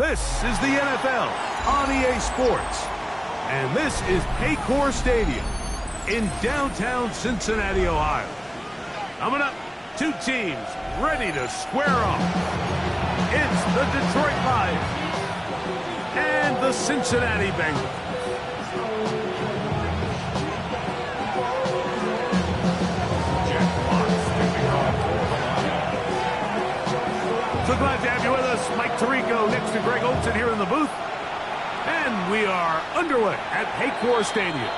This is the NFL on EA Sports. And this is Paycor Stadium in downtown Cincinnati, Ohio. Coming up, two teams ready to square off. It's the Detroit Lions and the Cincinnati Bengals. So glad to have you with us. Mike Tirico next to Greg Olsen here in the booth. And we are underway at Paycor Stadium.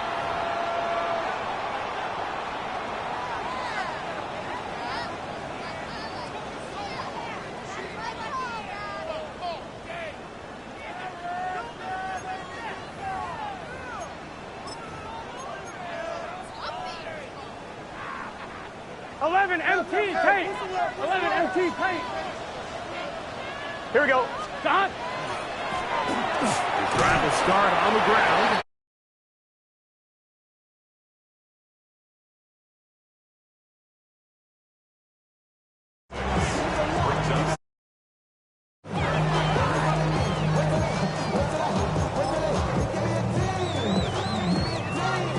MT tight. 11 MT tight. Here we go. Stop. The drive will start on the ground.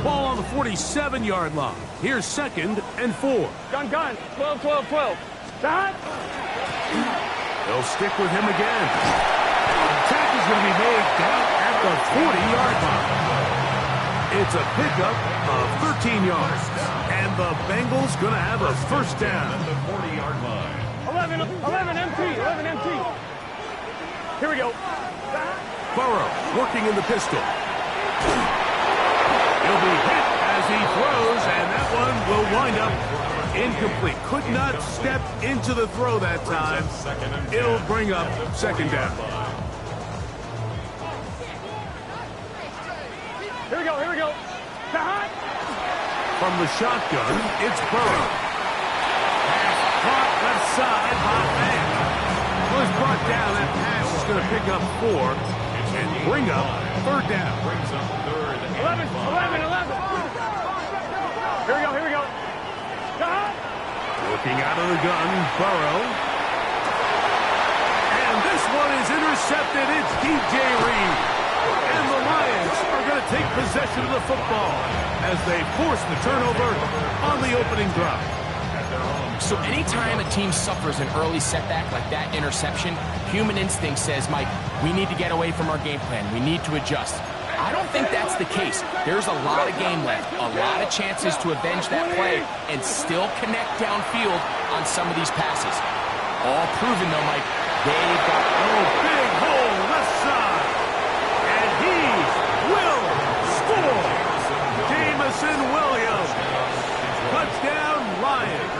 Ball on the 47-yard line. Here's 2nd and 4. Gun. 12. Stop. They'll stick with him again. The attack is going to be made down at the 40-yard line. It's a pickup of 13 yards. And the Bengals going to have a first down. At the 40-yard line. 11 MT. Here we go. Burrow working in the pistol. He'll be hit as he throws, and that one will wind up incomplete. Could not step into the throw that time. It'll bring up 2nd down. Here we go. From the shotgun, it's Burrow. Pass caught left side by Van. Was brought down. That pass is going to pick up 4 and bring up 3rd down. 11. Here we go. Looking out of the gun, Burrow. And this one is intercepted. It's DJ Reed. And the Lions are going to take possession of the football as they force the turnover on the opening drive. So anytime a team suffers an early setback like that interception, human instinct says, Mike, we need to get away from our game plan. We need to adjust. I don't think that's the case. There's a lot of game left, a lot of chances to avenge that play and still connect downfield on some of these passes. All proven, though, Mike. They've got big hole left side. And he will score. Jamison Williams. Touchdown, Lions.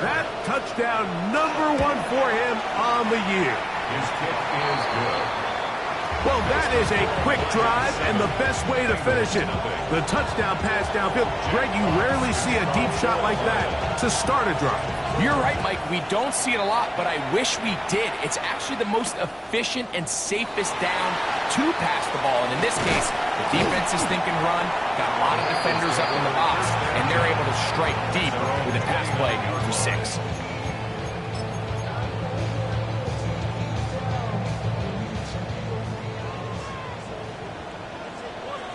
That touchdown #1 for him on the year. His kick is good. Well, that is a quick drive and the best way to finish it. The touchdown pass downfield. Greg, you rarely see a deep shot like that to start a drive. You're right, Mike. We don't see it a lot, but I wish we did. It's actually the most efficient and safest down to pass the ball. And in this case, the defense is thinking run, got a lot of defenders up in the box, and they're able to strike deep with a pass play for 6.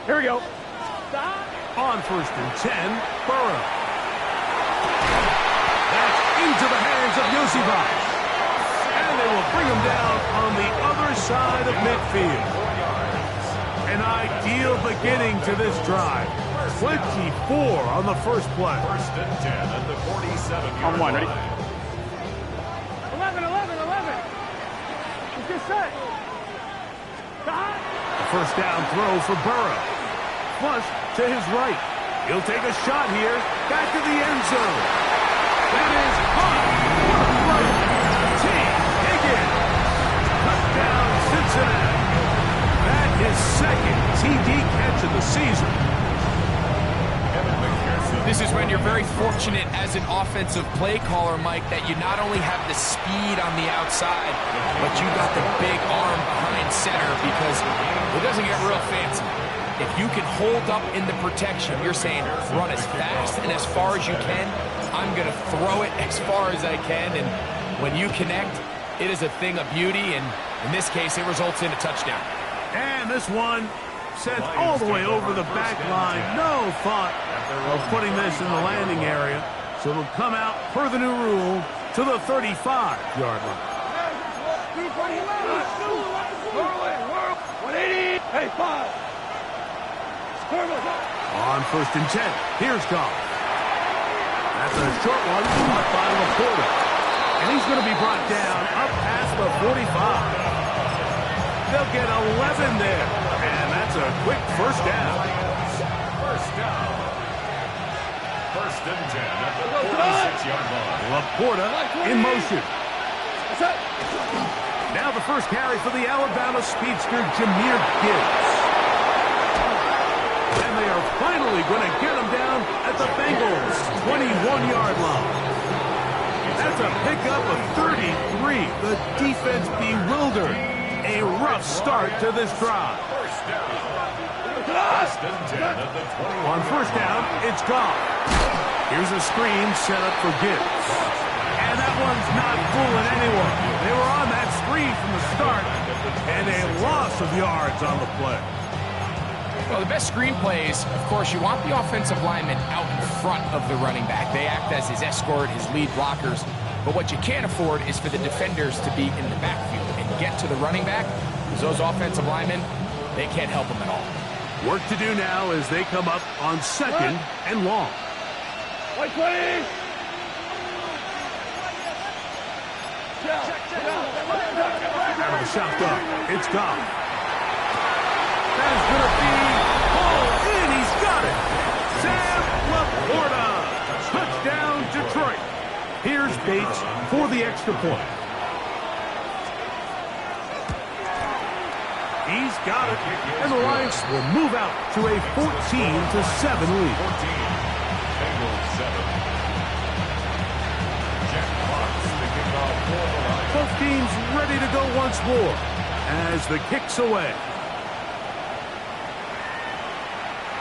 Here we go. On 1st and 10, Burrow. That's into the hands of Yosivas. And they will bring him down on the other side of midfield. An ideal beginning to this drive. 24 on the first play. 1st and 10 at the 47-yard line. Ready? 11. Let's get set. The first down throw for Burrow. Flush to his right. He'll take a shot here. Back to the end zone. That is hot. Right. T. Higgins. Touchdown, Cincinnati. That is 2nd TD catch of the season. This is when you're very fortunate as an offensive play caller, Mike, that you not only have the speed on the outside, but you got the big arm behind center because it doesn't get real fancy. If you can hold up in the protection, you're saying run as fast and as far as you can. I'm going to throw it as far as I can, and when you connect, it is a thing of beauty, and In this case, it results in a touchdown. And this one sent all the way over the back line. No thought of putting this in the landing area. So it'll come out per the new rule to the 35-yard line. 180. Hey, 5. On 1st and 10, here's Goff. That's a short one caught by Laporta. And he's going to be brought down up past the 45. They'll get 11 there. And that's a quick first down. First down. 1st and 10 at the 46-yard line. Laporta in motion. Now the first carry for the Alabama speedster, Jahmyr Gibbs. And they are finally going to get him down at the Bengals' 21-yard line. That's a pickup of 33. The defense bewildered. A rough start to this drive. First down. 1st and 10 at the 21. On 1st down, it's Goff. Here's a screen set up for Gibbs. And that one's not fooling anyone. They were on that screen from the start, and a loss of yards on the play. Well, the best screen plays, of course, you want the offensive lineman out in front of the running back. They act as his escort, his lead blockers. But what you can't afford is for the defenders to be in the backfield and get to the running back, because those offensive linemen, they can't help them at all. Work to do now as they come up on 2nd and long. 120. Out of the shotgun, it's Goff. That is going to be pulled in. He's got it. Sam Laporta. Touchdown, Detroit. Here's Bates for the extra point. He's got it. And the Lions will move out to a 14-7 lead. 14. Bengals 7. Jack Fox picking off for the Lions. Both teams ready to go once more as the kick's away.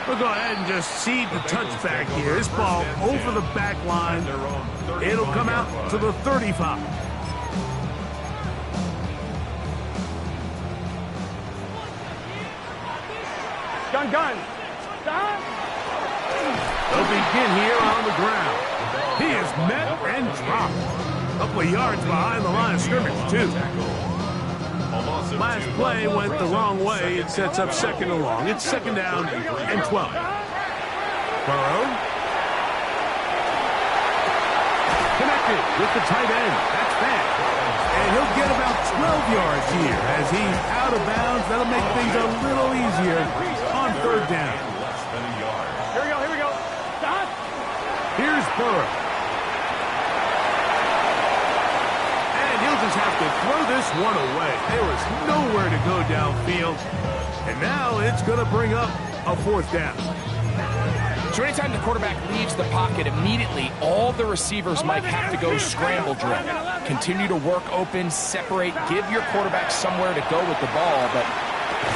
We'll go ahead and just cede the touchback here. This ball over the back line. It'll come out to the 35. Gun. They'll begin here on the ground. He is met and dropped. A couple of yards behind the line of scrimmage, too. Last play went the wrong way. It sets up 2nd and long. It's 2nd down and 12. Burrow. Connected with the tight end. That's bad. And he'll get about 12 yards here as he's out of bounds. That'll make things a little easier on 3rd down. Less than a yard. Here we go. Stop. Here's Burrow. And he'll just have to throw this one away. There was nowhere to go downfield. And now it's going to bring up a 4th down. So anytime the quarterback leaves the pocket, immediately all the receivers might have to go scramble drill. Continue to work open, separate, give your quarterback somewhere to go with the ball. But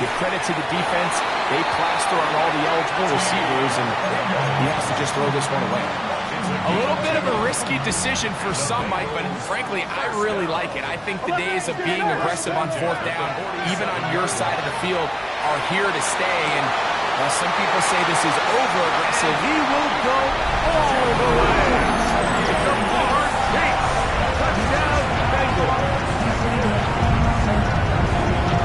give credit to the defense. They plaster on all the eligible receivers, and he has to just throw this one away. A little bit of a risky decision for some, Mike, but frankly, I really like it. I think the days of being aggressive on 4th down, even on your side of the field, are here to stay. And while some people say this is over-aggressive, He will go all the way. Ja'Marr Chase. Touchdown, Bengals.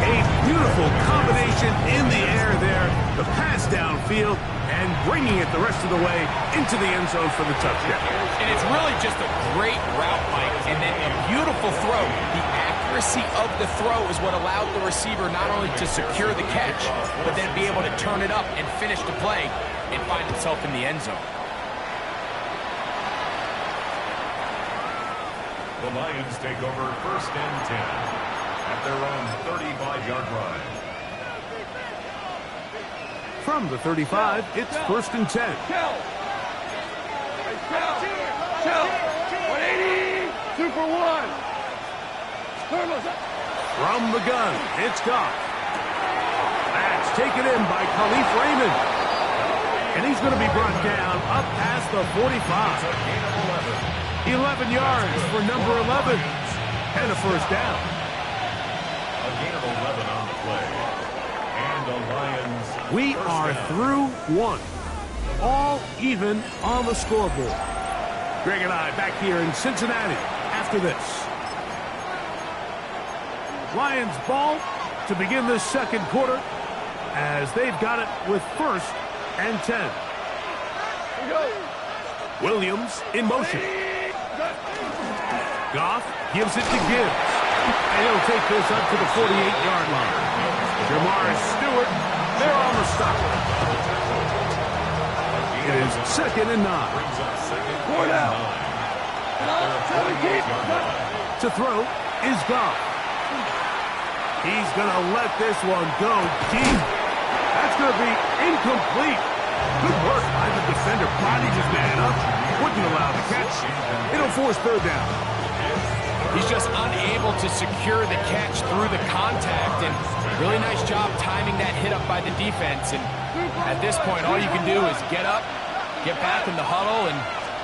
A beautiful combination in the air there. The pass downfield and bringing it the rest of the way into the end zone for the touchdown. and it's really just a great route, Mike, and then a beautiful throw. The accuracy of the throw is what allowed the receiver not only to secure the catch, but then be able to turn it up and finish the play and find himself in the end zone. The Lions take over 1st and 10 at their own 35-yard line. From the 35, it's 1st and 10. Shell. 180. 2 for 1. From the gun, it's Goff. That's taken in by Khalif Raymond. And he's going to be brought down up past the 45. 11 yards for number 11. And a 1st down. A gain of 11 on the play. And the Lions. We are through one. All even on the scoreboard. Greg and I back here in Cincinnati after this. Lions ball to begin this second quarter as they've got it with 1st and 10. Williams in motion. Goff gives it to Gibbs. And he'll take this up to the 48-yard line. Jamar Stewart, they're on the stop. It is 2nd and 9. To throw is Goff. He's going to let this one go deep. That's going to be incomplete. Good work by the defender. Bodied his man up. Wouldn't allow the catch. It'll force 3rd down. He's just unable to secure the catch through the contact, and really nice job timing that hit up by the defense. And at this point, all you can do is get up, get back in the huddle, and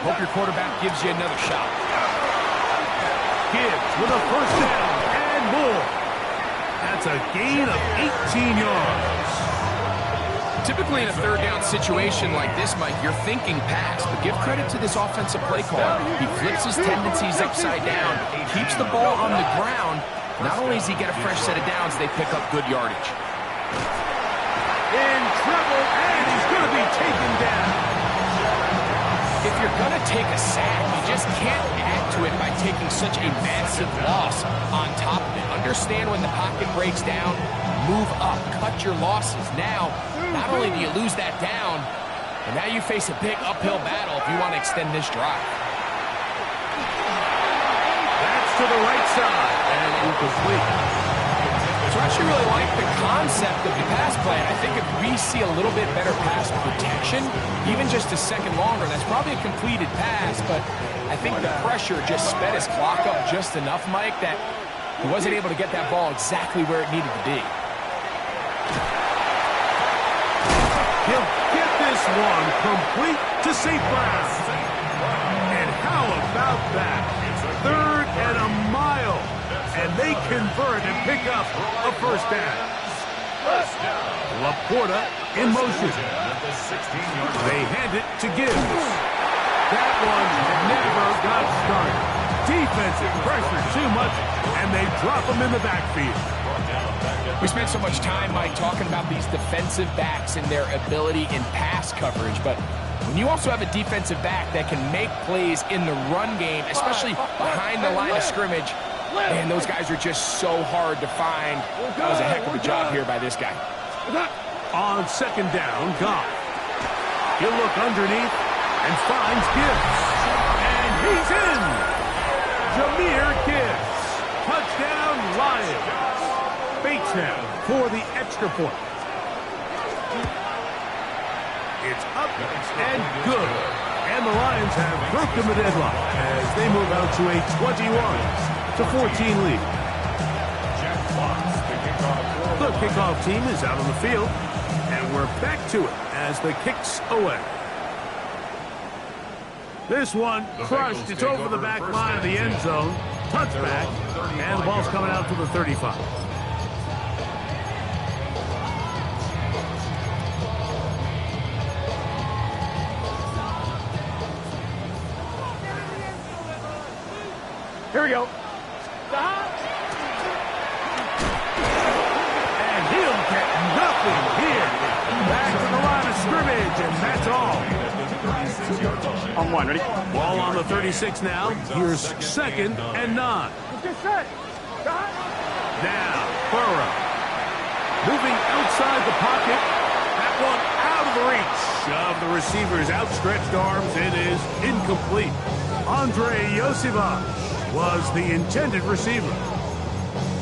hope your quarterback gives you another shot. Gibbs with a 1st down and more. That's a gain of 18 yards. Typically in a 3rd down situation like this, Mike, you're thinking pass, but give credit to this offensive play caller. He flips his tendencies upside down, keeps the ball on the ground. Not only does he get a fresh set of downs, they pick up good yardage. In trouble, and he's going to be taken down. If you're going to take a sack, you just can't add to it by taking such a massive loss on top of it. Understand when the pocket breaks down, move up, cut your losses. Now, not only do you lose that down, but now you face a big uphill battle if you want to extend this drive. That's to the right side, and incomplete. So I actually really like the concept of the pass play. I think if we see a little bit better pass protection, even just a second longer, that's probably a completed pass, but I think the pressure just sped his clock up just enough, Mike, that he wasn't able to get that ball exactly where it needed to be. He'll get this one complete to St. Brown. And how about that? 3rd and a mile. And they convert and pick up a 1st down. Laporta in motion. They hand it to Gibbs. That one never got started. Defensive pressure too much, and they drop him in the backfield. We spent so much time, Mike, talking about these defensive backs and their ability in pass coverage, but when you also have a defensive back that can make plays in the run game, especially behind the line of scrimmage, man, those guys are just so hard to find. That was a heck of a job here by this guy. On 2nd down, Goff. He'll look underneath and finds Gibbs. And he's in! Jahmyr Gibbs. Touchdown, Lions. Bates now for the extra point. It's up and good. And the Lions have broken the deadlock as they move out to a 21-14 lead. The kickoff team is out on the field, and we're back to it as the kick's away. This one crushed. It's over the back line of the end zone. Touchback, and the ball's coming out to the 35. Here we go. And he'll get nothing here. Back to the line of scrimmage, and that's all. On 1, ready? Ball on the 36 now. Here's 2nd and 9. Get set. Now, Burrow. Moving outside the pocket. That one out of the reach of the receiver's outstretched arms. It is incomplete. Andre Yosivach was the intended receiver.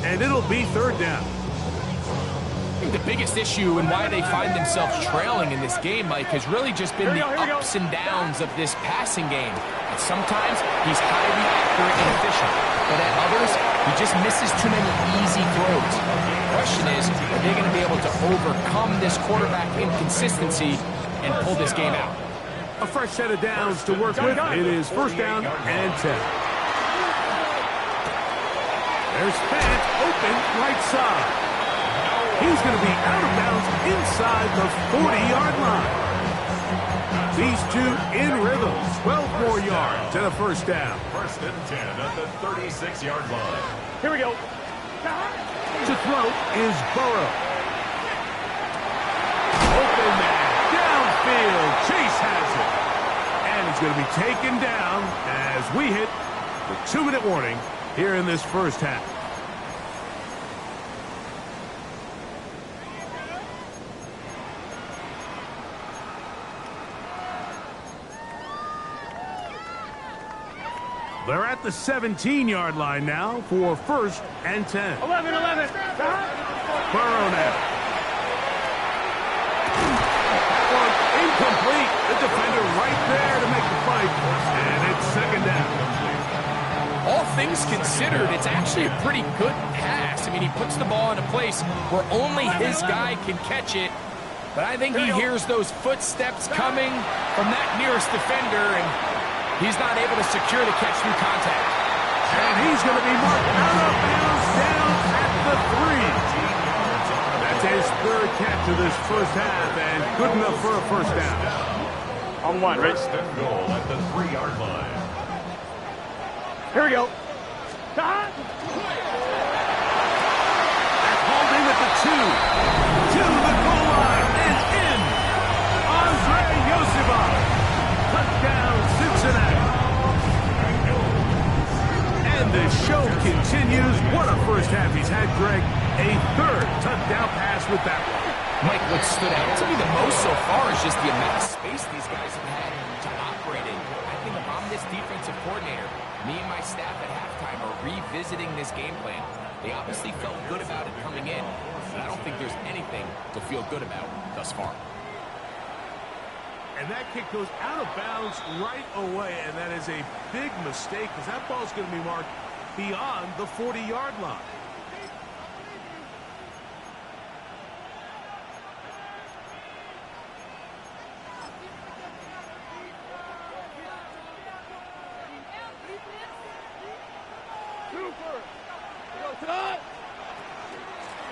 And it'll be 3rd down. I think the biggest issue and why they find themselves trailing in this game, Mike, has really just been the ups and downs of this passing game. And sometimes he's highly accurate and efficient, but at others, he just misses too many easy throws. The question is, are they going to be able to overcome this quarterback inconsistency and pull this game out? A fresh set of downs to work with. It is 1st down and 10. There's Fant open right side. He's going to be out of bounds inside the 40-yard line. These two in rhythm. 12 more yards and a first down. First and 10 at the 36-yard line. Here we go. To throw is Burrow. Open man. Downfield. Chase has it. And he's going to be taken down as we hit the 2-minute warning here in this first half. They're at the 17-yard line now for first and 10. 11. Burrow now. One incomplete. The defender right there to make the fight. And it's second down. All things considered, it's actually a pretty good pass. I mean, he puts the ball in a place where only his guy can catch it. But I think he hears those footsteps coming from that nearest defender, and he's not able to secure the catch through contact. And he's going to be marked out of bounds down at the 3. That's his third catch of this first half, and good enough for a first down. On one, right? First and goal at the 3-yard line. Here we go. That's holding at the 2. To the goal line and in. Andre Yosibov. Touchdown, Cincinnati. And the show continues. What a first half he's had, Greg. A third touchdown pass with that one. Mike, what stood out to me the most so far is just the amount of space these guys have had to operate in. I think if I'm this defensive coordinator, me and my staff at halftime are revisiting this game plan. They obviously felt good about it coming in, but I don't think there's anything to feel good about thus far. And that kick goes out of bounds right away, and that is a big mistake because that ball is going to be marked beyond the 40-yard line.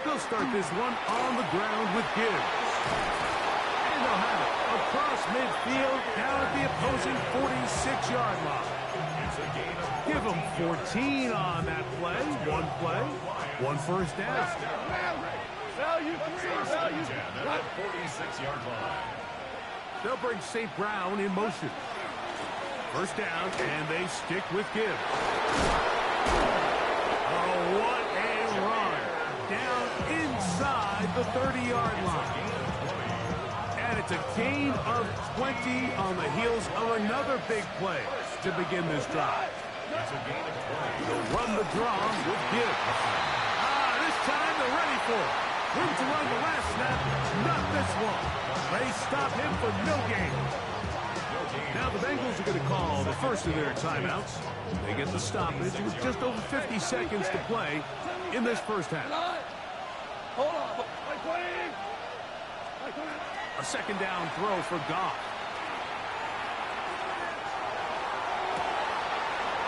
They'll start this one on the ground with Gibbs. And they'll have it across midfield down at the opposing 46-yard line. Give them 14 on that play. One first down. First and 10 at the 46-yard line. They'll bring St. Brown in motion. First down, and they stick with Gibbs. Oh, what a run. Down inside the 30-yard line. And it's a gain of 20 on the heels of another big play to begin this drive. It's a gain of 20. They'll run the draw with Gibbs. This time they're ready for it. Room to run the last snap. Not this one. They stop him for no gain. Now the Bengals are going to call the first of their timeouts. They get the stoppage with just over 50 seconds to play in this first half. Hold on. A second down throw for Goff.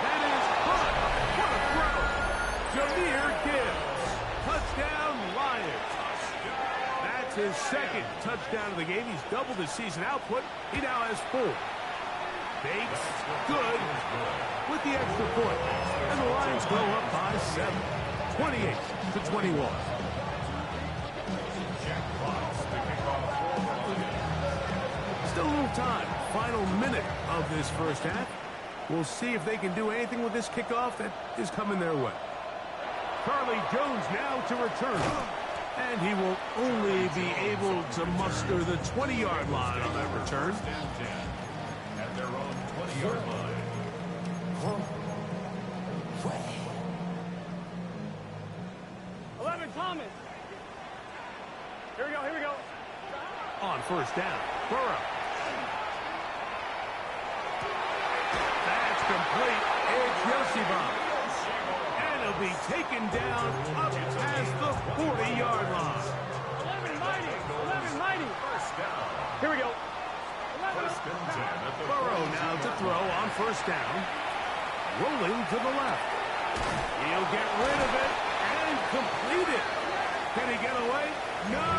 That is caught. What a throw. Jahmyr Gibbs. Touchdown, Lions. That's his second touchdown of the game. He's doubled his season output. He now has 4. Bates, good, with the extra point. And the Lions go up by 7. 28-21. Still a little time. Final minute of this first half. We'll see if they can do anything with this kickoff that is coming their way. Charlie Jones now to return. And he will only be able to muster the 20-yard line on that return. At their own 20-yard line. Thomas. Here we go. On first down, Burrow. That's complete. It's Yosibov. And he'll be taken down up past the 40-yard line. 11 mighty. First down. Here we go. First and 10 at the Burrow now to throw on first down. Rolling to the left. He'll get rid of it and complete it. Can he get away? No.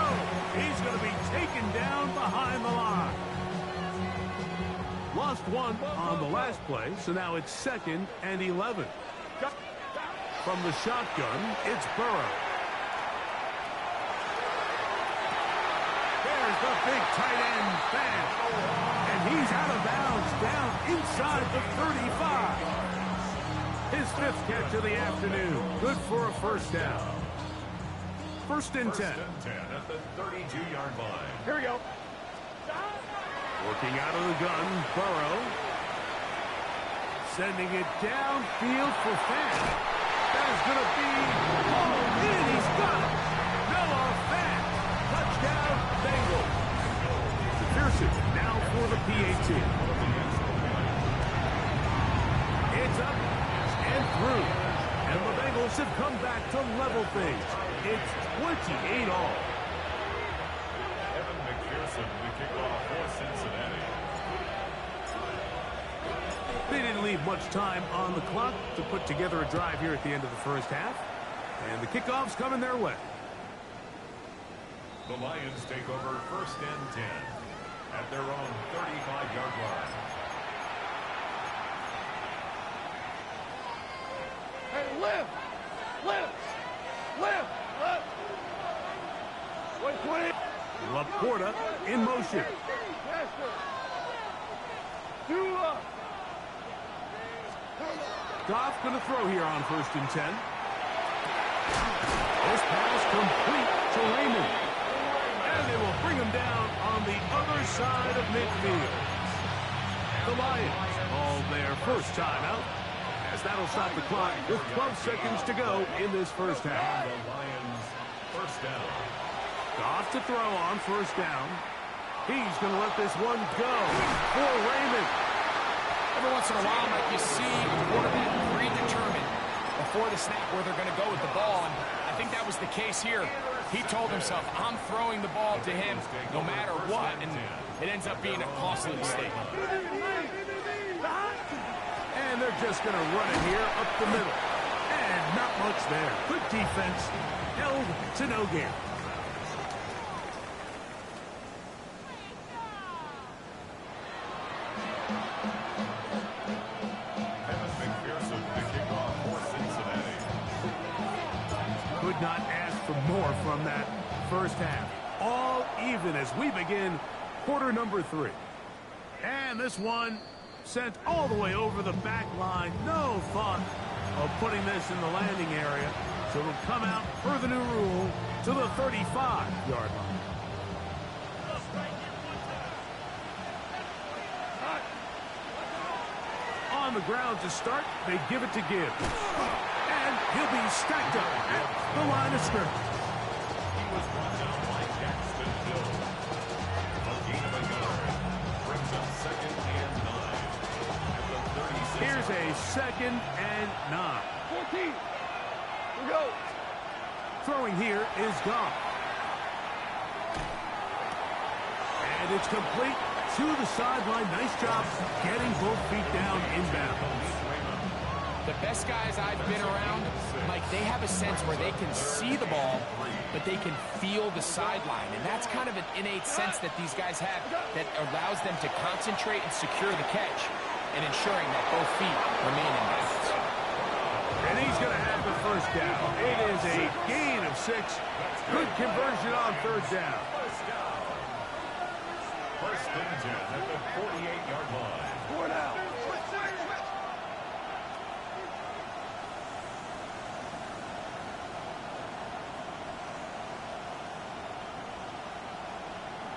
He's going to be taken down behind the line. Lost one on the last play, so now it's 2nd and 11. From the shotgun, it's Burrow. There's the big tight end pass. And he's out of bounds down inside the 35. His 5th catch of the afternoon. Good for a first down. 1st and 10. 1st and 10 at the 32-yard line. Here we go. Working out of the gun, Burrow. Sending it downfield for Fant. That is going to be hauled in. He's got it. Noah Fant. Touchdown, Bengals. Pearson now for the PAT. It's up and through. And the Bengals have come back to level things. It's 28 all. The kickoff for Cincinnati. They didn't leave much time on the clock to put together a drive here at the end of the first half. And the kickoff's coming their way. The Lions take over 1st and 10 at their own 35-yard line. Hey, lift! Lift! Lift! Lift! Wait, 20! Laporta in motion. Goff going to throw here on 1st and 10. This pass complete to Raymond. And they will bring him down on the other side of midfield. The Lions call their first timeout, as that'll stop the clock with 12 seconds to go in this first half. The Lions first down. Goff to throw on 1st down. He's going to let this one go for Raymond. Every once in a while, Mike, you see a quarterback predetermined before the snap where they're going to go with the ball, and I think that was the case here. He told himself, I'm throwing the ball to him no matter what, and it ends up being a costly mistake. And they're just going to run it here up the middle. And not much there. Good defense. Held to no gain. Could not ask for more from that first half. All even as we begin quarter number 3. And this one sent all the way over the back line. No thought of putting this in the landing area. So it'll come out per the new rule to the 35-yard line. On the ground to start, they give it to Gibbs. And he'll be stacked up at the line of scrimmage. He was brought down by Jackson Hill. A gain of a yard brings up 2nd and 9 at the 36. Here's a 2nd and 9. 14. Here we go. Throwing here is Goff. And it's complete to the sideline. Nice job getting both feet down inbounds. The best guys I've been around, Mike, they have a sense where they can see the ball, but they can feel the sideline. And that's kind of an innate sense that these guys have that allows them to concentrate and secure the catch and ensuring that both feet remain in bounds. And he's going to have the first down. It is a gain of 6. Good conversion on 3rd down. First and 10 at the 48-yard line. 4 down.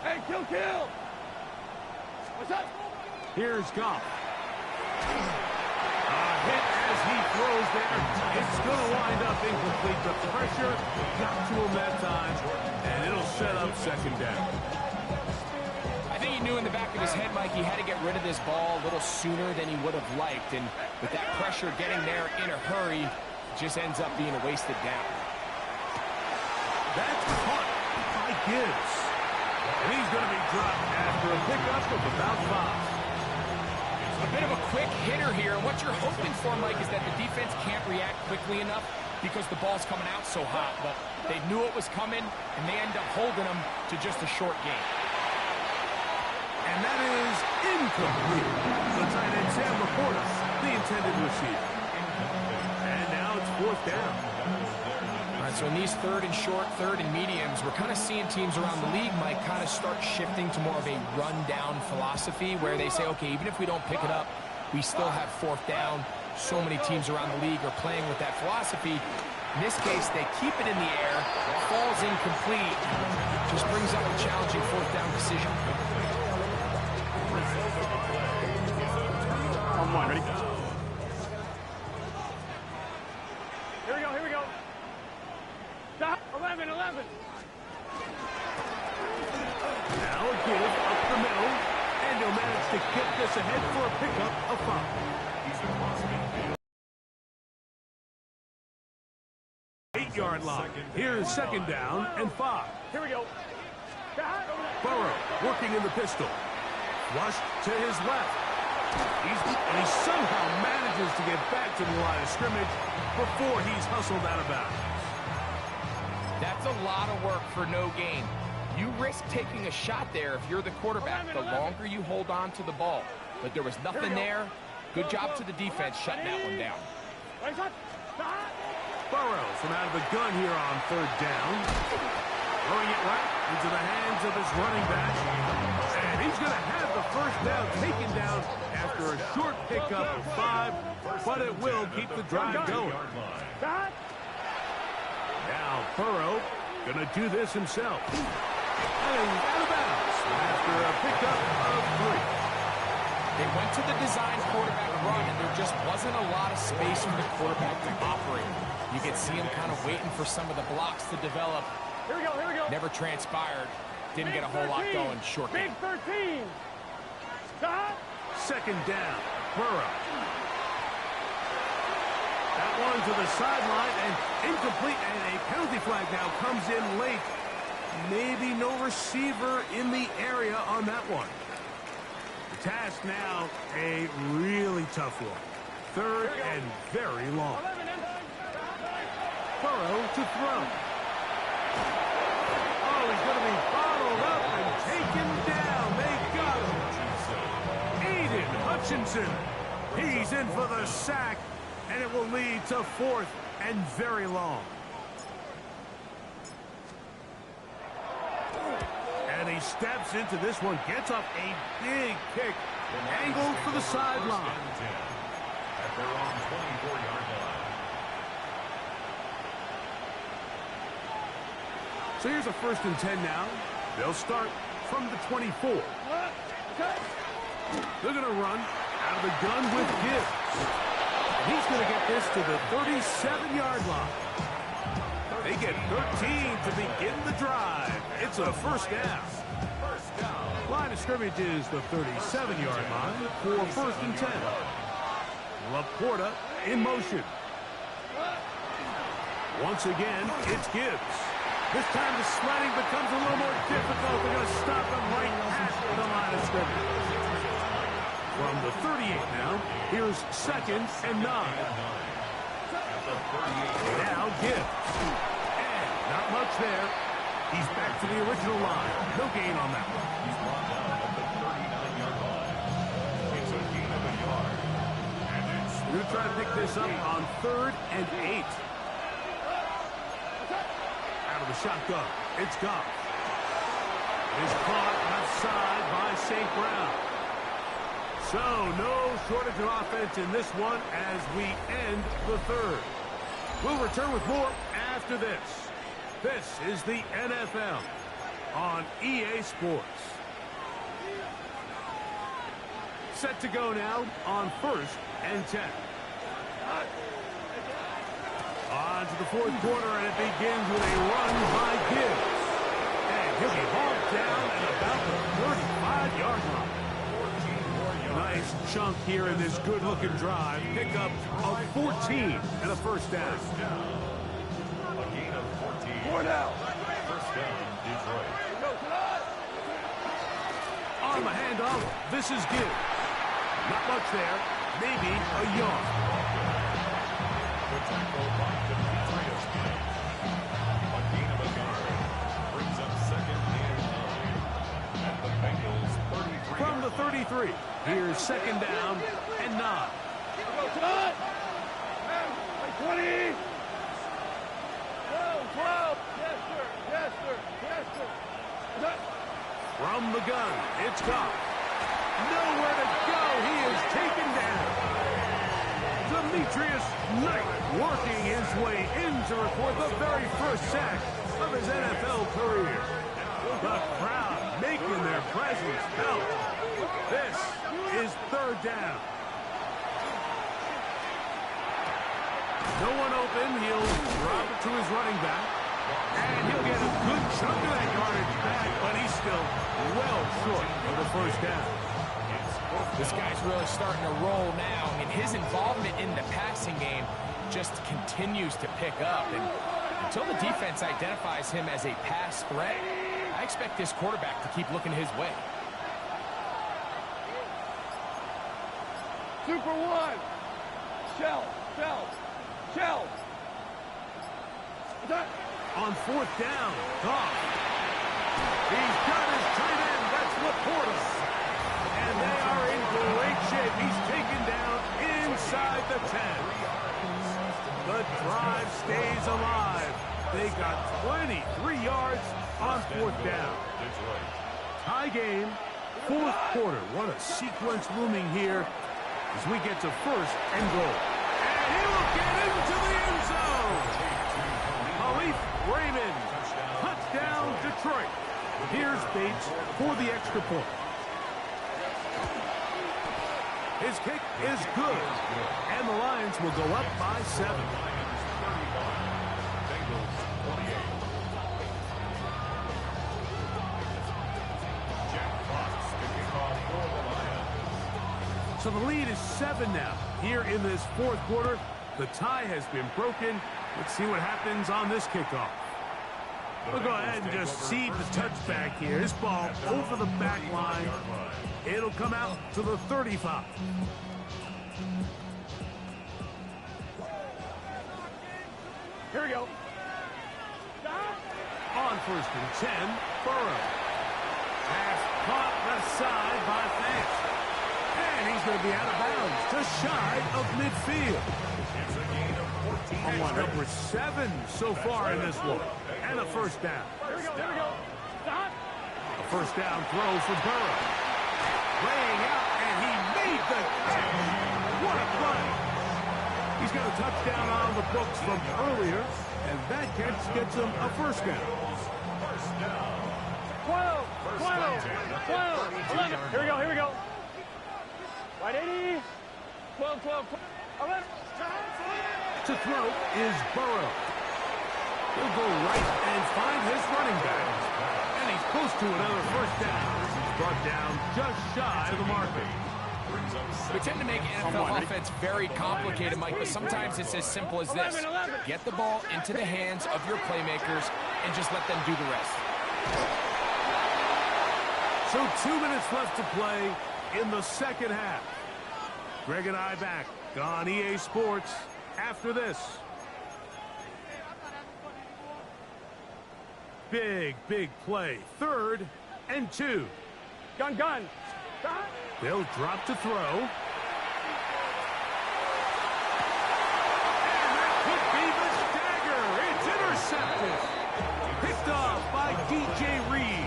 Hey, kill! What's up? Here's Goff. A hit as he throws there. It's going to wind up incomplete. The pressure got to him that time, and it'll set up 2nd down. I think he knew in the back of his head, Mike, he had to get rid of this ball a little sooner than he would have liked. And with that pressure getting there in a hurry, it just ends up being a wasted down. That's caught by Gibbs. And he's going to be dropped after a pickup of about 5. It's A bit of a quick hitter here. And what you're hoping for, Mike, is that the defense can't react quickly enough because the ball's coming out so hot. But they knew it was coming, and they end up holding them to just a short game. And that is incomplete. The tight end, Sam Laporta, the intended receiver. And now it's fourth down. All right, so in these third and short, third and mediums, we're kind of seeing teams around the league, Mike, kind of start shifting to more of a run-down philosophy where they say, okay, even if we don't pick it up, we still have fourth down. So many teams around the league are playing with that philosophy. In this case, they keep it in the air, falls incomplete, just brings up a challenging fourth down decision. Come on, ready? Here we go, here we go. Stop, 11. Now a give up the middle, and he'll manage to get this ahead for a pickup of 5. He's across midfield. 8-yard line. Here's second down and 5. Here we go. Stop. Burrow working in the pistol. Flush to his left. He somehow manages to get back to the line of scrimmage before he's hustled out of bounds. That's a lot of work for no gain. You risk taking a shot there if you're the quarterback, the longer you hold on to the ball. But there was nothing there. Good job to the defense shutting that one down. Burrow from out of the gun here on third down. Throwing it right into the hands of his running back. And he's going to have the first down taken down after a short pickup of 5, but it will keep the drive going. Now Burrow going to do this himself. And out of bounds after a pickup of 3. They went to the design quarterback run, and there just wasn't a lot of space for the quarterback to operate. You could see him kind of waiting for some of the blocks to develop. Here we go. Never transpired. Didn't get a whole lot going. Short game. Big 13. Stop. Second down. Burrow. That one to the sideline and incomplete, and a penalty flag now comes in late. Maybe no receiver in the area on that one. The task now, a really tough one. Third and very long. Burrow to throw. Oh, he's going to be bottled up and taken down. They got him. Aiden Hutchinson. He's in for the sack, and it will lead to fourth and very long. And he steps into this one, gets up a big kick, angled for the sideline. At their own 24-yard line. So here's a 1st and 10 now. They'll start from the 24. They're going to run out of the gun with Gibbs. He's going to get this to the 37-yard line. They get 13 to begin the drive. It's a first down. Line of scrimmage is the 37-yard line for 1st and 10. Laporta in motion. Once again, it's Gibbs. This time the sledding becomes a little more difficult. They're going to stop him right at the line of scrimmage. From the 38 now, here's 2nd and 9. Now Gibbs. And not much there. He's back to the original line. No gain on that one. He's brought down at the 39-yard line. It's a gain of a yard. And it's We're going to try to pick this up on 3rd and 8. Out of the shotgun, it's Goff. It's caught left side by St. Brown. So no shortage of offense in this one as we end the 3rd. We'll return with more after this. This is the NFL on EA Sports. Set to go now on 1st and 10. On to the 4th quarter, and it begins with a run by Gibbs. And he'll be hauled down at about the 35-yard line. Nice chunk here in this good-looking drive. Pickup of 14 and a first down. a gain of 14. 4 down. First down, Detroit. On the handoff, this is Gibbs. Not much there. Maybe a yard. The tackle by Demetrius Knight. A gain of a yard. Brings up second and 9. At the Bengals 33. From the 33, here's second down and 9. Go, Todd! 20! 12! Yes, sir! Yes, sir! Yes, sir! From the gun, it's Goff. Nowhere to go. He is taken down. Demetrius Knight working his way in to record the very first sack of his NFL career. The crowd making their presence felt. This is third down. No one open. He'll drop it to his running back. And he'll get a good chunk of that yardage back, but he's still well short of the first down. This guy's really starting to roll now. I mean, his involvement in the passing game just continues to pick up. And until the defense identifies him as a pass threat, I expect this quarterback to keep looking his way. Super one! Shell! Shell! Shell! On fourth down, Goff. He's got his tight end. That's Laporta. And they are in great shape. He's taken down inside the 10. The drive stays alive. They got 23 yards on fourth down. Tie game, fourth quarter. What a sequence looming here as we get to first and goal. And he will get into the end zone. Khalif Raymond, touchdown Detroit. Here's Bates for the extra point. His kick is good, and the Lions will go up by 7. Bengals 28. Jack Fox kicking off for the Lions. So the lead is 7 now. Here in this fourth quarter, the tie has been broken. Let's see what happens on this kickoff. We'll go ahead and just seed the touchback here. This ball over the back line. It'll come out to the 35. Here we go. On first and 10, Burrow. Pass caught left side by Fant. And he's going to be out of bounds, just shy of midfield. It's a gain of 14. That's number 7 so far in this one. And a first down. Here we go. Here we go. Stop. A first down throw for Burrow. Laying out, and he made the catch. What a play. He's got a touchdown on the books from earlier, and that catch gets him a first down. 12, 12, 12, 11. Here we go, here we go. Right 80, 12, 12, 11. To throw is Burrow. He'll go right and find his running back, and he's close to another first down. He's brought down just shy of the marker. We tend to make NFL offense very complicated, Mike, but sometimes it's as simple as this. Get the ball into the hands of your playmakers and just let them do the rest. So 2 minutes left to play in the second half. Greg and I back on EA Sports after this. Big play. 3rd and 2. Gun, gun. They'll drop to throw. And that could be the dagger. It's intercepted. Picked off by DJ Reed.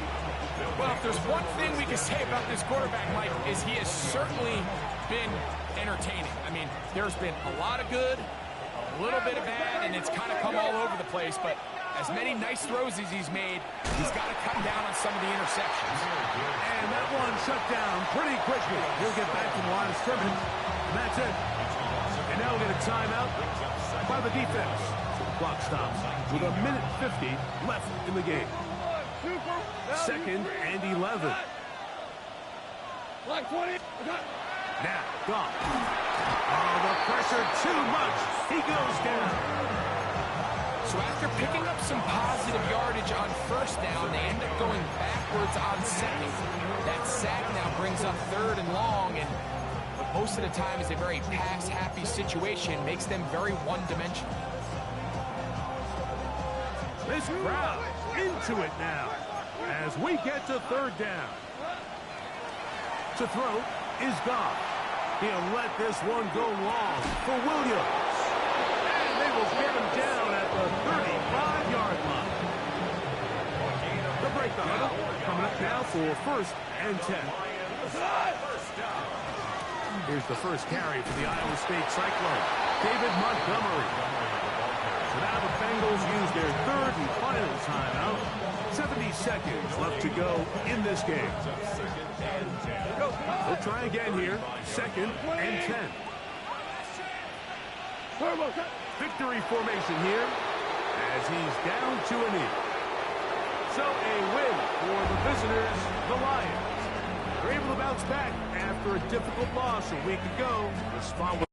Well, if there's one thing we can say about this quarterback, Mike, is he has certainly been entertaining. I mean, there's been a lot of good, a little bit of bad, and it's kind of come all over the place, but as many nice throws as he's made, he's got to cut down on some of the interceptions. And that one shut down pretty quickly. He'll get back to the line of scrimmage. And that's it. And now we'll get a timeout by the defense. So the clock stops with 1:50 left in the game. 2nd and 11. Like 20. Now, Goff. Oh, the pressure too much. He goes down. So after picking up some positive yardage on first down, they end up going backwards on second. That sack now brings up 3rd and long, and most of the time is a very pass-happy situation, makes them very one-dimensional. This crowd into it now as we get to third down. To throw is Goff. He'll let this one go long for Williams. And they will get him down at the 35-yard line. The break the huddle coming up now for 1st and 10. Here's the first carry for the Iowa State Cyclone, David Montgomery. So now the Bengals use their 3rd and final timeout. 70 seconds left to go in this game. They'll try again here. 2nd and 10. Victory formation here as he's down to a knee. So a win for the visitors, the Lions. They're able to bounce back after a difficult loss a week ago. The spot